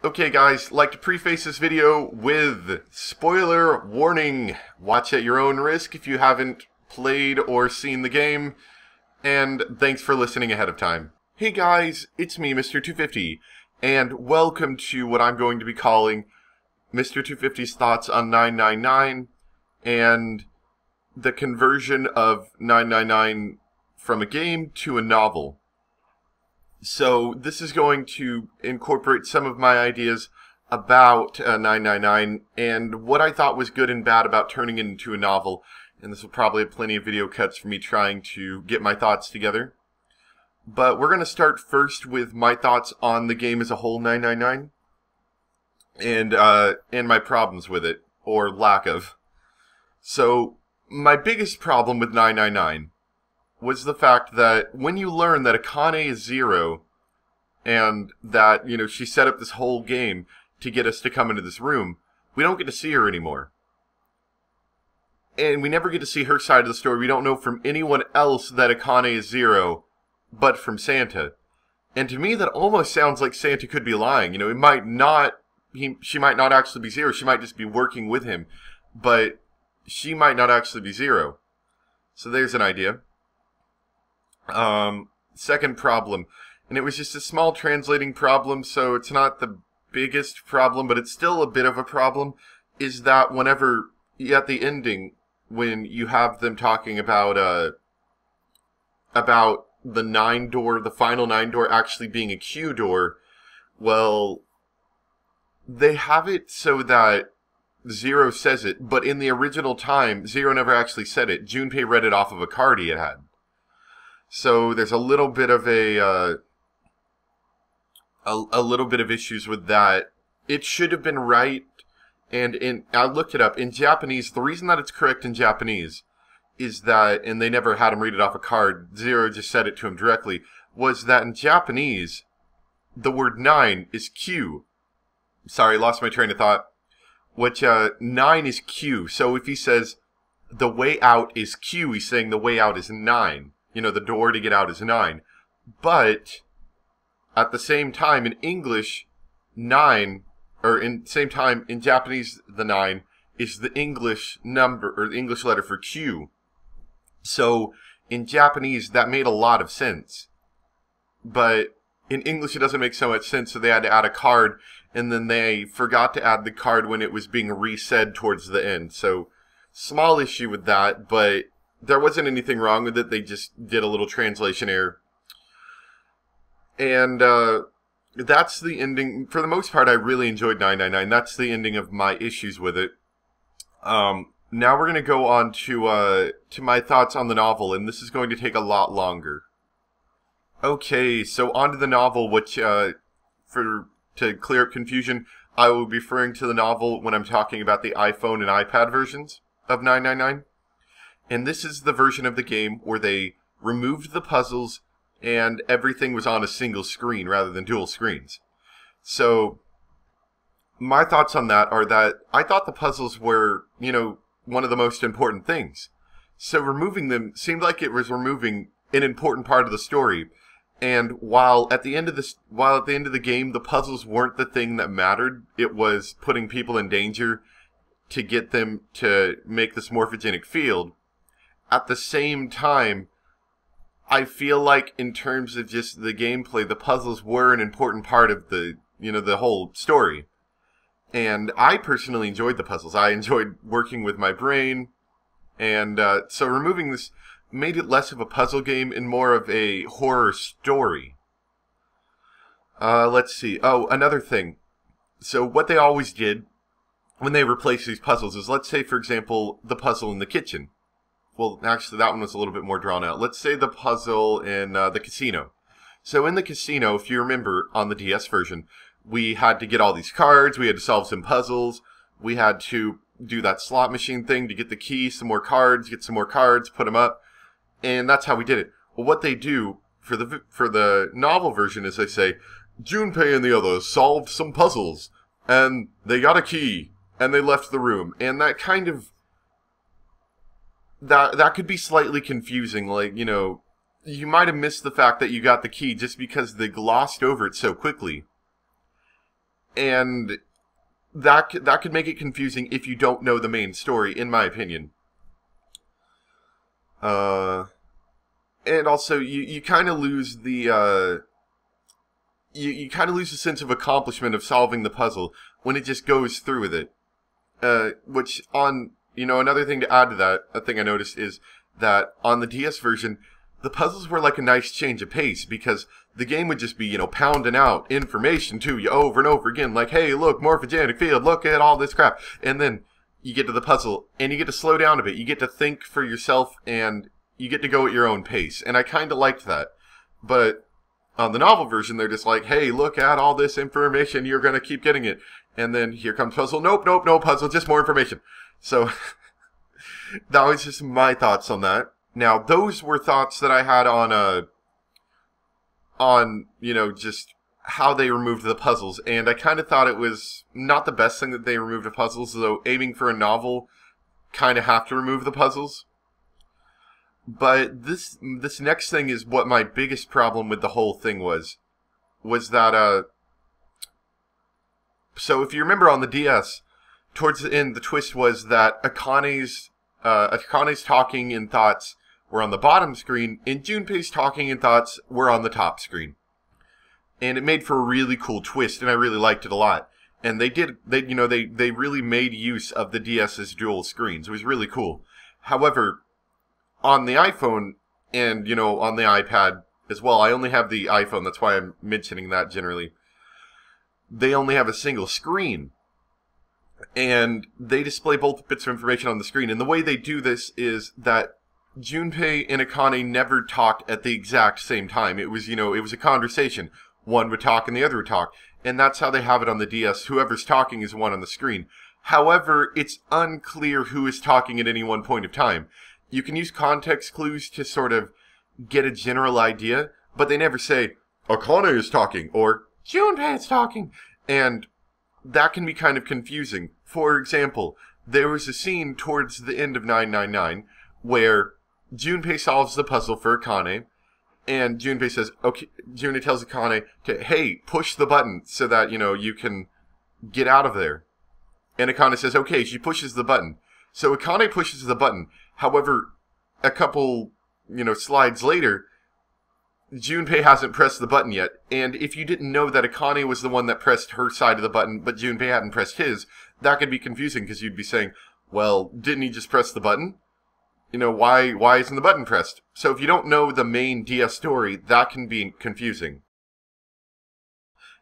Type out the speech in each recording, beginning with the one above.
Okay guys, like to preface this video with spoiler warning. Watch at your own risk if you haven't played or seen the game, and thanks for listening ahead of time. Hey guys, it's me, Mr250, and welcome to what I'm going to be calling Mr250's Thoughts on 999, and the conversion of 999 from a game to a novel. So this is going to incorporate some of my ideas about 999 and what I thought was good and bad about turning it into a novel. And this will probably have plenty of video cuts for me trying to get my thoughts together. But we're going to start first with my thoughts on the game as a whole, 999, and my problems with it, or lack of. So my biggest problem with 999 was the fact that when you learn that Akane is Zero, and that, you know, she set up this whole game to get us to come into this room, we don't get to see her anymore. And we never get to see her side of the story. We don't know from anyone else that Akane is Zero, but from Santa. And to me, that almost sounds like Santa could be lying. You know, it might not, she might not actually be Zero. She might just be working with him. But she might not actually be Zero. So there's an idea. Second problem, and it was just a small translating problem, so it's not the biggest problem, but it's still a bit of a problem, is that whenever, at the ending, when you have them talking about the 9 door, the final 9 door actually being a Q door, well, they have it so that Zero says it, but in the original time, Zero never actually said it. Junpei read it off of a card he had had. So there's a little bit of a little bit of issues with that. It should have been right, and I looked it up. In Japanese, the reason that it's correct in Japanese is that, and they never had him read it off a card, Zero just said it to him directly, was that in Japanese, the word 9 is Q. Sorry, lost my train of thought. Which, 9 is Q. So if he says, the way out is Q, he's saying the way out is 9. You know, the door to get out is 9. But at the same time, in English, 9, or in same time, in Japanese, the 9 is the English number, or the English letter for Q. So in Japanese, that made a lot of sense. But in English, it doesn't make so much sense, so they had to add a card, and then they forgot to add the card when it was being resaid towards the end. So, small issue with that, but there wasn't anything wrong with it. They just did a little translation error. And that's the ending. For the most part, I really enjoyed 999. That's the ending of my issues with it. Now we're going to go on to my thoughts on the novel, and this is going to take a lot longer. Okay, so on to the novel, which, to clear up confusion, I will be referring to the novel when I'm talking about the iPhone and iPad versions of 999. And this is the version of the game where they removed the puzzles and everything was on a single screen rather than dual screens. So, my thoughts on that are that I thought the puzzles were, you know, one of the most important things. So removing them seemed like it was removing an important part of the story. And while at the end of the game the puzzles weren't the thing that mattered, it was putting people in danger to get them to make this morphogenic field. At the same time, I feel like in terms of just the gameplay, the puzzles were an important part of the, you know, the whole story. And I personally enjoyed the puzzles. I enjoyed working with my brain. And so removing this made it less of a puzzle game and more of a horror story. Let's see. Oh, another thing. So what they always did when they replaced these puzzles is, let's say, for example, the puzzle in the kitchen. Well, actually, that one was a little bit more drawn out. Let's say the puzzle in the casino. So in the casino, if you remember, on the DS version, we had to get all these cards, we had to solve some puzzles, we had to do that slot machine thing to get the key, some more cards, get some more cards, put them up, and that's how we did it. Well, what they do for the novel version is they say, Junpei and the others solved some puzzles, and they got a key, and they left the room, and that kind of that could be slightly confusing. Like, you know, you might have missed the fact that you got the key just because they glossed over it so quickly. And that could make it confusing if you don't know the main story, in my opinion. And also, you kind of lose the you kind of lose the sense of accomplishment of solving the puzzle when it just goes through with it. Which on, another thing to add to that, a thing I noticed is that on the DS version, the puzzles were like a nice change of pace, because the game would just be, pounding out information to you over and over again, like, hey, look, morphogenic field, look at all this crap. And then you get to the puzzle, and you get to slow down a bit. You get to think for yourself, and you get to go at your own pace. And I kind of liked that. But on the novel version, they're just like, hey, look at all this information, you're going to keep getting it. And then here comes puzzle. Nope, no puzzle, just more information. So that was just my thoughts on that. Now, those were thoughts that I had on just how they removed the puzzles. And I kind of thought it was not the best thing that they removed the puzzles, though aiming for a novel, kind of have to remove the puzzles. But this next thing is what my biggest problem with the whole thing was that, so if you remember on the DS, towards the end, the twist was that Akane's talking and thoughts were on the bottom screen, and Junpei's talking and thoughts were on the top screen. And it made for a really cool twist, and I really liked it a lot. And they really made use of the DS's dual screens. It was really cool. However, on the iPhone and, on the iPad as well, I only have the iPhone, that's why I'm mentioning that generally. They only have a single screen. And they display both bits of information on the screen. And the way they do this is that Junpei and Akane never talked at the exact same time. It was, it was a conversation. One would talk and the other would talk. And that's how they have it on the DS. Whoever's talking is one on the screen. However, it's unclear who is talking at any one point of time. You can use context clues to sort of get a general idea, but they never say, Akane is talking, or Junpei is talking. And that can be kind of confusing. For example, there was a scene towards the end of 999 where Junpei solves the puzzle for Akane, and Junpei says, okay, Junpei tells Akane to, hey, push the button so that, you can get out of there. And Akane says, okay, she pushes the button. So Akane pushes the button. However, a couple, slides later, Junpei hasn't pressed the button yet. And if you didn't know that Akane was the one that pressed her side of the button, but Junpei hadn't pressed his, that could be confusing, because you'd be saying, well, didn't he just press the button? Why isn't the button pressed? So if you don't know the main DS story, that can be confusing.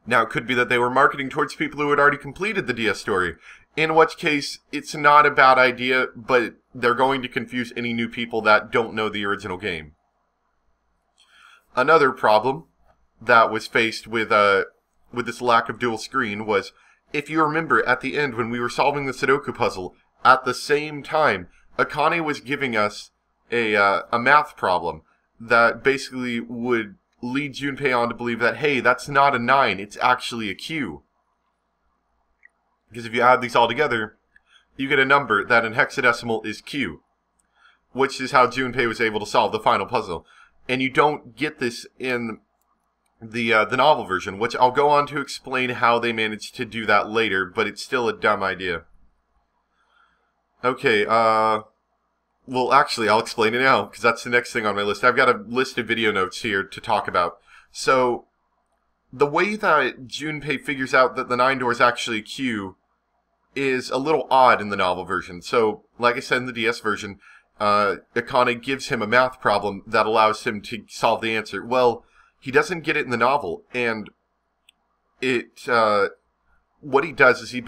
Now, it could be that they were marketing towards people who had already completed the DS story, in which case, it's not a bad idea, but they're going to confuse any new people that don't know the original game. Another problem that was faced with this lack of dual screen was, if you remember at the end when we were solving the Sudoku puzzle, at the same time, Akane was giving us a math problem that basically would lead Junpei on to believe that, hey, that's not a 9, it's actually a Q. Because if you add these all together, you get a number that in hexadecimal is Q, which is how Junpei was able to solve the final puzzle. And you don't get this in the novel version, which I'll go on to explain how they managed to do that later, but it's still a dumb idea. Okay, well, actually, I'll explain it now, because that's the next thing on my list. I've got a list of video notes here to talk about. So, the way that Junpei figures out that the 9 door is actually Q is a little odd in the novel version. So, like I said in the DS version, Akane gives him a math problem that allows him to solve the answer. Well, he doesn't get it in the novel, and what he does is he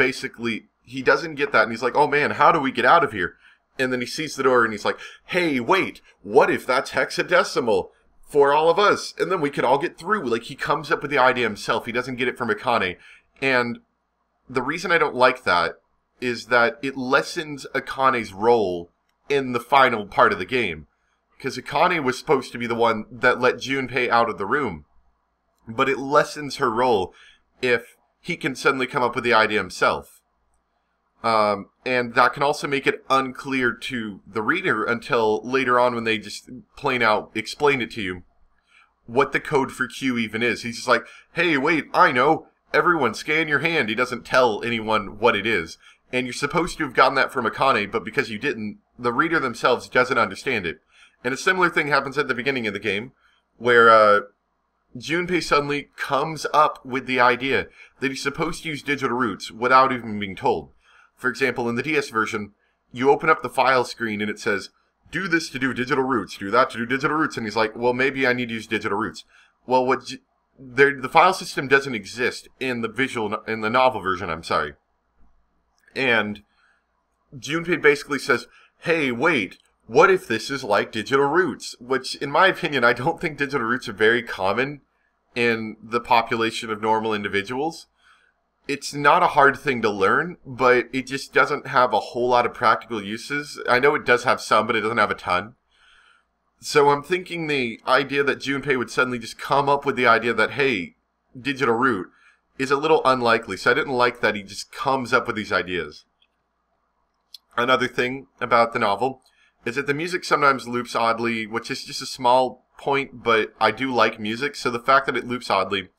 doesn't get that, and he's like, oh man, how do we get out of here? And then he sees the door, and he's like, hey, wait, what if that's hexadecimal for all of us? And then we could all get through. Like, he comes up with the idea himself. He doesn't get it from Akane. And the reason I don't like that is that it lessens Akane's role in the final part of the game. Because Akane was supposed to be the one that let Junpei out of the room. But it lessens her role if he can suddenly come up with the idea himself. And that can also make it unclear to the reader until later on when they just plain out explain it to you what the code for Q even is. He's just like, hey, wait, I know. everyone scan your hand. He doesn't tell anyone what it is. And you're supposed to have gotten that from Akane, but because you didn't, the reader themselves doesn't understand it. And a similar thing happens at the beginning of the game, where Junpei suddenly comes up with the idea that he's supposed to use digital roots without even being told. For example, in the DS version, you open up the file screen and it says, do this to do digital roots, do that to do digital roots. And he's like, well, maybe I need to use digital roots. Well, the file system doesn't exist in the novel version, I'm sorry. And Junpei basically says, hey, wait, what if this is like digital roots? Which, in my opinion, I don't think digital roots are very common in the population of normal individuals. It's not a hard thing to learn, but it just doesn't have a whole lot of practical uses. I know it does have some, but it doesn't have a ton. So I'm thinking the idea that Junpei would suddenly just come up with the idea that, hey, digital root, is a little unlikely. So I didn't like that he just comes up with these ideas. Another thing about the novel is that the music sometimes loops oddly, which is just a small point, but I do like music. So the fact that it loops oddly,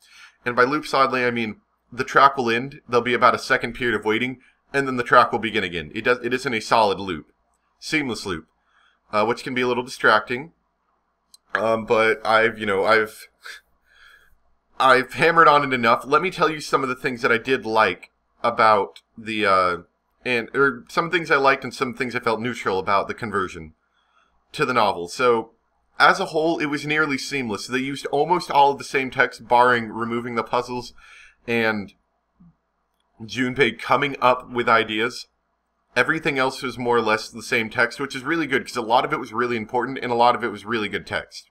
and by loops oddly I mean the track will end, there'll be about a second period of waiting, and then the track will begin again. It isn't a solid loop. Seamless loop. Which can be a little distracting. But I've hammered on it enough. Let me tell you some of the things that I did like about some things I liked and some things I felt neutral about the conversion to the novel. So, as a whole, it was nearly seamless. They used almost all of the same text, barring removing the puzzles and Junpei coming up with ideas. Everything else was more or less the same text, which is really good, because a lot of it was really important, and a lot of it was really good text.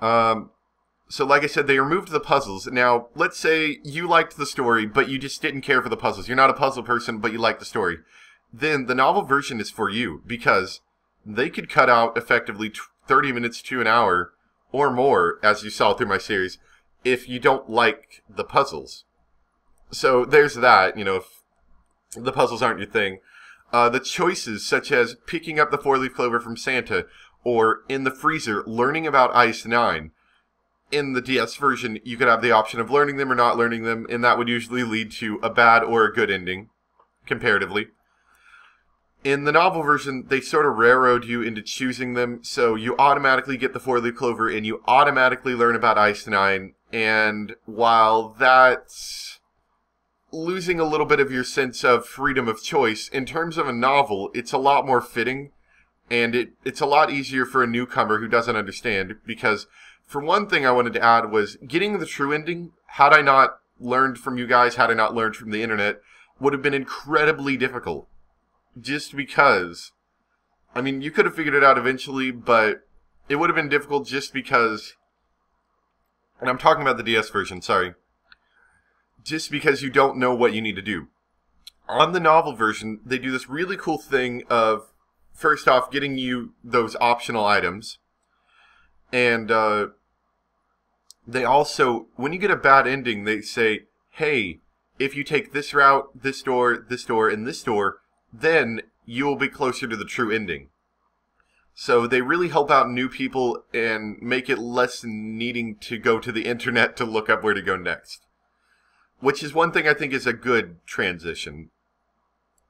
So like I said, they removed the puzzles. Now, let's say you liked the story, but you just didn't care for the puzzles. You're not a puzzle person, but you like the story. Then the novel version is for you, because they could cut out effectively 30 minutes to an hour, or more, as you saw through my series, if you don't like the puzzles. So there's that, if the puzzles aren't your thing. The choices, such as picking up the 4-leaf clover from Santa, or in the freezer, learning about Ice 9. In the DS version, you could have the option of learning them or not learning them, and that would usually lead to a bad or a good ending, comparatively. In the novel version, they sort of railroad you into choosing them, so you automatically get the 4-leaf clover, and you automatically learn about Ice 9, and while that's losing a little bit of your sense of freedom of choice, in terms of a novel, it's a lot more fitting, and it's a lot easier for a newcomer who doesn't understand, because for one thing I wanted to add was getting the true ending, had I not learned from you guys, had I not learned from the internet, would have been incredibly difficult. Just because, I mean, you could have figured it out eventually, but it would have been difficult just because, and I'm talking about the DS version, sorry, just because you don't know what you need to do. On the novel version, they do this really cool thing of, first off, getting you those optional items, and they also, when you get a bad ending, they say, hey, if you take this route, this door, and this door, then you will be closer to the true ending. So they really help out new people and make it less needing to go to the internet to look up where to go next. Which is one thing I think is a good transition.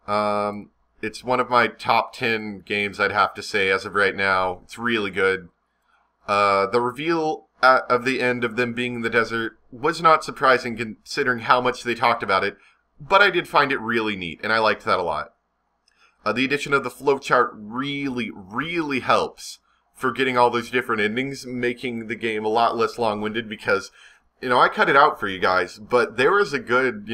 It's one of my top 10 games, I'd have to say, as of right now. It's really good. The reveal of the end of them being in the desert was not surprising considering how much they talked about it, but I did find it really neat, and I liked that a lot. The addition of the flowchart really, really helps for getting all those different endings, making the game a lot less long-winded because, I cut it out for you guys, but there was a good,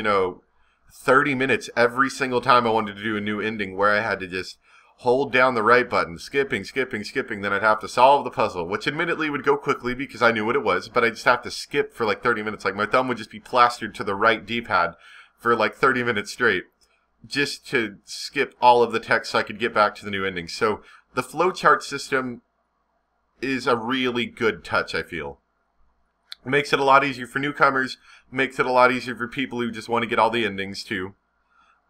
30 minutes every single time I wanted to do a new ending where I had to just hold down the right button, skipping, then I'd have to solve the puzzle, which admittedly would go quickly because I knew what it was, but I'd just have to skip for like 30 minutes. Like my thumb would just be plastered to the right D-pad for like 30 minutes straight, just to skip all of the text so I could get back to the new ending. So the flowchart system is a really good touch, I feel. It makes it a lot easier for newcomers, makes it a lot easier for people who just want to get all the endings too.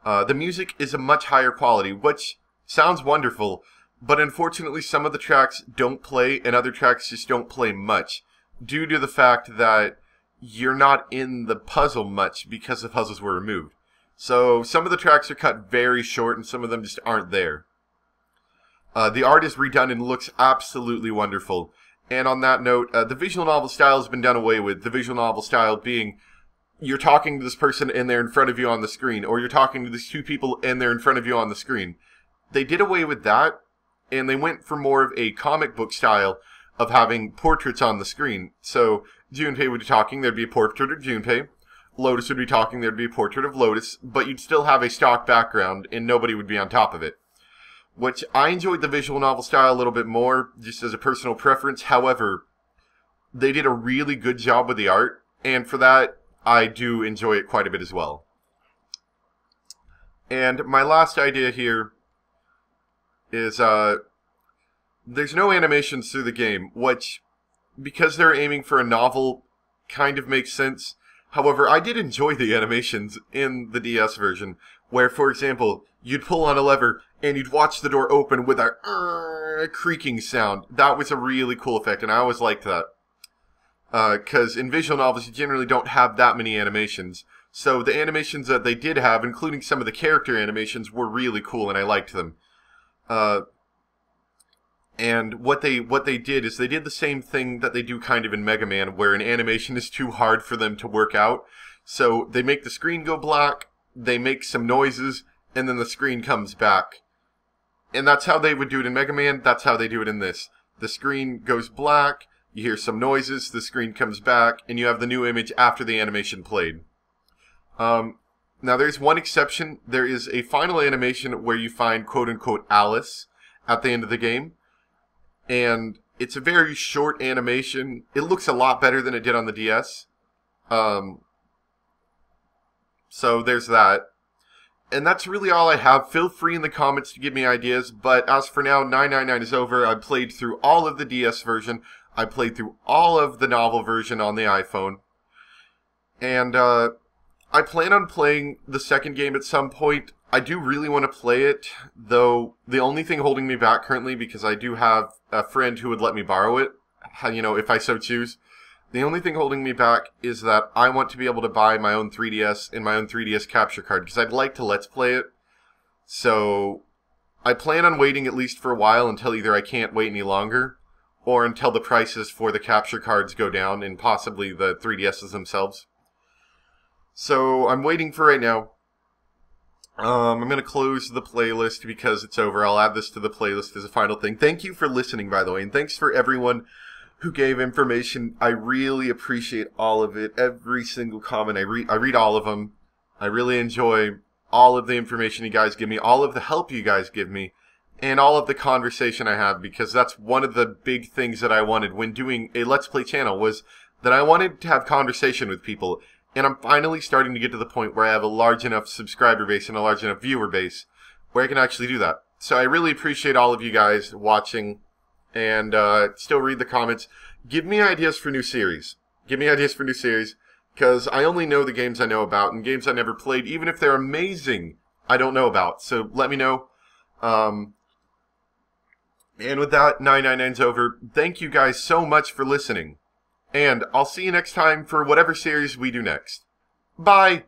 The music is a much higher quality, which sounds wonderful, but unfortunately some of the tracks don't play and other tracks just don't play much, due to the fact that you're not in the puzzle much because the puzzles were removed. So some of the tracks are cut very short and some of them just aren't there. The art is redone and looks absolutely wonderful. And on that note, the visual novel style has been done away with. The visual novel style being you're talking to this person and they're in front of you on the screen, or you're talking to these two people and they're in front of you on the screen. They did away with that, and they went for more of a comic book style of having portraits on the screen. So Junpei would be talking, there'd be a portrait of Junpei. Lotus would be talking, there'd be a portrait of Lotus, but you'd still have a stock background and nobody would be on top of it. Which I enjoyed the visual novel style a little bit more, just as a personal preference. However, they did a really good job with the art, and for that, I do enjoy it quite a bit as well. And my last idea here is, there's no animations through the game, which, because they're aiming for a novel, kind of makes sense. However, I did enjoy the animations in the DS version, where, for example, you'd pull on a lever, and you'd watch the door open with a creaking sound. That was a really cool effect, and I always liked that. Because in visual novels, you generally don't have that many animations. So the animations that they did have, including some of the character animations, were really cool, and I liked them. And what they did is they did the same thing that they do kind of in Mega Man, where an animation is too hard for them to work out. So they make the screen go black, they make some noises, and then the screen comes back. And that's how they would do it in Mega Man, that's how they do it in this. The screen goes black, you hear some noises, the screen comes back, and you have the new image after the animation played. Now there's one exception. There is a final animation where you find quote-unquote Alice at the end of the game. And it's a very short animation. It looks a lot better than it did on the DS. So there's that. And that's really all I have. Feel free in the comments to give me ideas. But as for now, 999 is over. I played through all of the DS version. I played through all of the novel version on the iPhone. And I plan on playing the second game at some point. I do really want to play it, though the only thing holding me back currently, because I do have a friend who would let me borrow it, you know, if I so choose. The only thing holding me back is that I want to be able to buy my own 3DS and my own 3DS capture card, because I'd like to Let's Play it. So I plan on waiting at least for a while until either I can't wait any longer, or until the prices for the capture cards go down, and possibly the 3DSs themselves. So I'm waiting for right now. I'm going to close the playlist because it's over. I'll add this to the playlist as a final thing. Thank you for listening, by the way, and thanks for everyone who gave information. I really appreciate all of it. Every single comment, I read all of them. I really enjoy all of the information you guys give me, all of the help you guys give me, and all of the conversation I have, because that's one of the big things that I wanted when doing a Let's Play channel, was that I wanted to have conversation with people. And I'm finally starting to get to the point where I have a large enough subscriber base and a large enough viewer base where I can actually do that. So I really appreciate all of you guys watching, and still read the comments. Give me ideas for new series. Give me ideas for new series, because I only know the games I know about, and games I never played, even if they're amazing, I don't know about. So let me know. And with that, 999's over. Thank you guys so much for listening. And I'll see you next time for whatever series we do next. Bye!